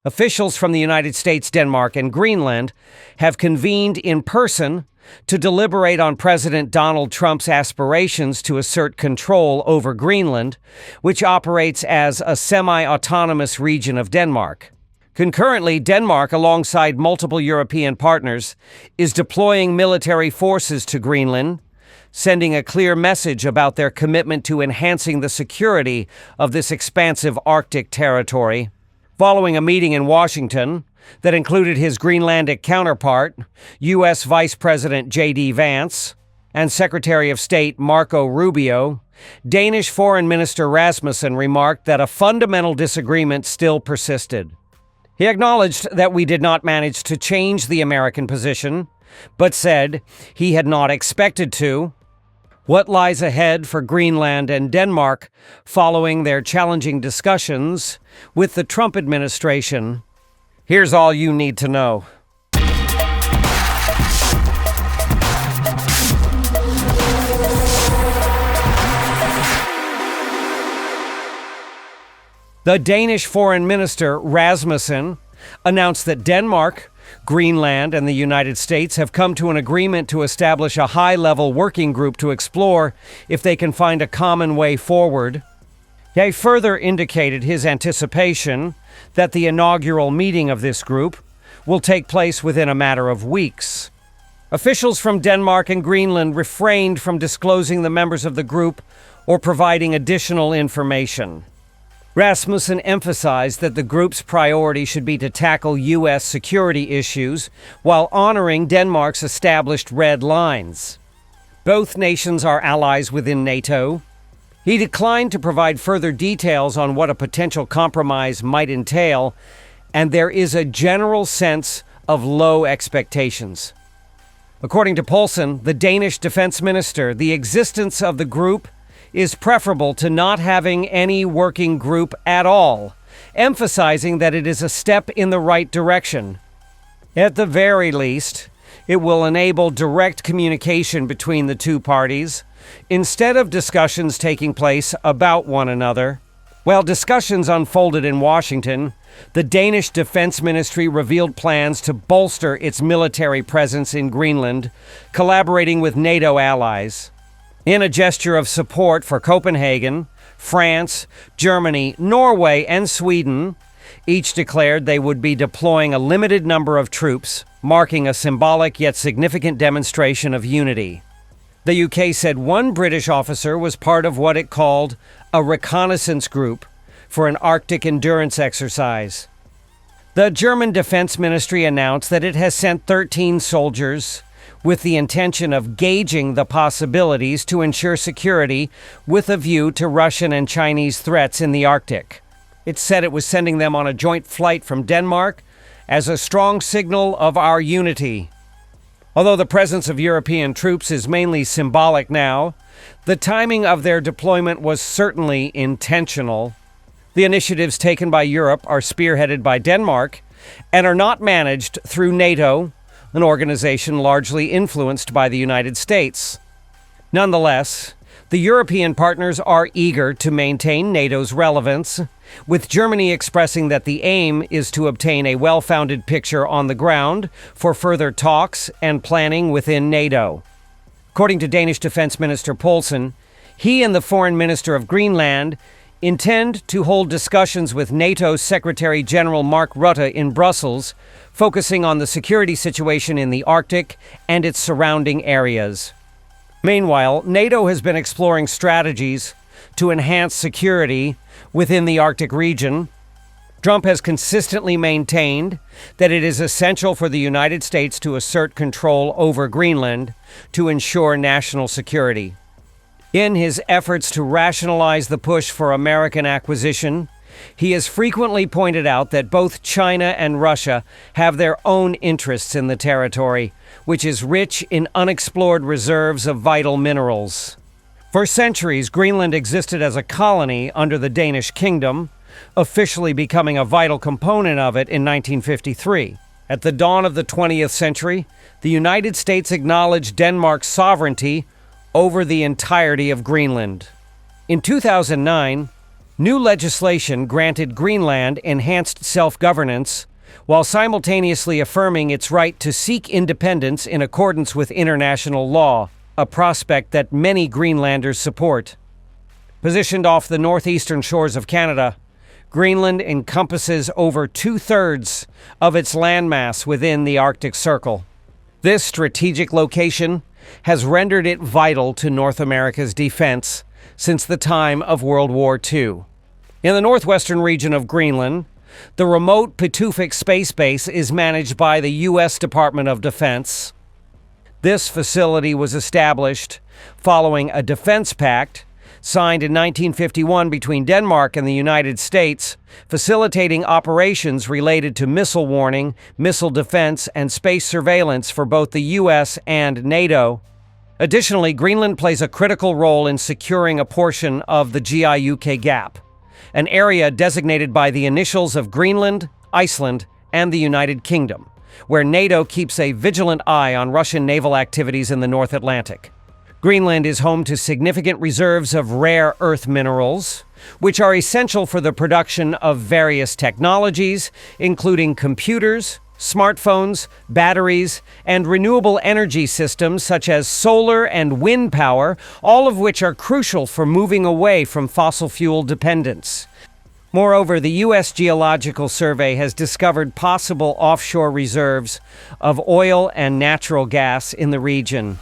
Officials from the United States, Denmark, and Greenland have convened in person to deliberate on President Donald Trump's aspirations to assert control over Greenland, which operates as a semi-autonomous region of Denmark. Concurrently, Denmark, alongside multiple European partners, is deploying military forces to Greenland, sending a clear message about their commitment to enhancing the security of this expansive Arctic territory. Following a meeting in Washington that included his Greenlandic counterpart, U.S. Vice President JD Vance, and Secretary of State Marco Rubio, Danish Foreign Minister Rasmussen remarked that a fundamental disagreement still persisted. He acknowledged that we did not manage to change the American position, but said he had not expected to. What lies ahead for Greenland and Denmark following their challenging discussions with the Trump administration? Here's all you need to know. The Danish Foreign Minister Rasmussen announced that Denmark, Greenland, and the United States have come to an agreement to establish a high-level working group to explore if they can find a common way forward. He further indicated his anticipation that the inaugural meeting of this group will take place within a matter of weeks. Officials from Denmark and Greenland refrained from disclosing the members of the group or providing additional information. Rasmussen emphasized that the group's priority should be to tackle U.S. security issues while honoring Denmark's established red lines. Both nations are allies within NATO. He declined to provide further details on what a potential compromise might entail, and there is a general sense of low expectations. According to Poulsen, the Danish defense minister, the existence of the group is preferable to not having any working group at all, emphasizing that it is a step in the right direction. At the very least, it will enable direct communication between the two parties, instead of discussions taking place about one another. While discussions unfolded in Washington, the Danish Defense Ministry revealed plans to bolster its military presence in Greenland, collaborating with NATO allies. In a gesture of support for Copenhagen, France, Germany, Norway, and Sweden, each declared they would be deploying a limited number of troops, marking a symbolic yet significant demonstration of unity. The UK said one British officer was part of what it called a reconnaissance group for an Arctic endurance exercise. The German Defense Ministry announced that it has sent 13 soldiers with the intention of gauging the possibilities to ensure security with a view to Russian and Chinese threats in the Arctic. It said it was sending them on a joint flight from Denmark as a strong signal of our unity. Although the presence of European troops is mainly symbolic now, the timing of their deployment was certainly intentional. The initiatives taken by Europe are spearheaded by Denmark and are not managed through NATO, an organization largely influenced by the United States. Nonetheless, the European partners are eager to maintain NATO's relevance, with Germany expressing that the aim is to obtain a well-founded picture on the ground for further talks and planning within NATO. According to Danish Defense Minister Poulsen, he and the Foreign Minister of Greenland intend to hold discussions with NATO Secretary General Mark Rutte in Brussels, focusing on the security situation in the Arctic and its surrounding areas. Meanwhile, NATO has been exploring strategies to enhance security within the Arctic region. Trump has consistently maintained that it is essential for the United States to assert control over Greenland to ensure national security. In his efforts to rationalize the push for American acquisition, he has frequently pointed out that both China and Russia have their own interests in the territory, which is rich in unexplored reserves of vital minerals. For centuries, Greenland existed as a colony under the Danish kingdom, officially becoming a vital component of it in 1953. At the dawn of the 20th century, the United States acknowledged Denmark's sovereignty over the entirety of Greenland. In 2009, New legislation granted Greenland enhanced self-governance while simultaneously affirming its right to seek independence in accordance with international law, a prospect that many Greenlanders support. Positioned off the northeastern shores of Canada, Greenland encompasses over 2/3 of its landmass within the Arctic Circle. This strategic location has rendered it vital to North America's defense since the time of World War II. In the northwestern region of Greenland, the remote Pituffik Space Base is managed by the U.S. Department of Defense. This facility was established following a defense pact signed in 1951 between Denmark and the United States, facilitating operations related to missile warning, missile defense, and space surveillance for both the U.S. and NATO. Additionally, Greenland plays a critical role in securing a portion of the GIUK Gap, an area designated by the initials of Greenland, Iceland, and the United Kingdom, where NATO keeps a vigilant eye on Russian naval activities in the North Atlantic. Greenland is home to significant reserves of rare earth minerals, which are essential for the production of various technologies, including computers, smartphones, batteries, and renewable energy systems such as solar and wind power, all of which are crucial for moving away from fossil fuel dependence. Moreover, the U.S. Geological Survey has discovered possible offshore reserves of oil and natural gas in the region.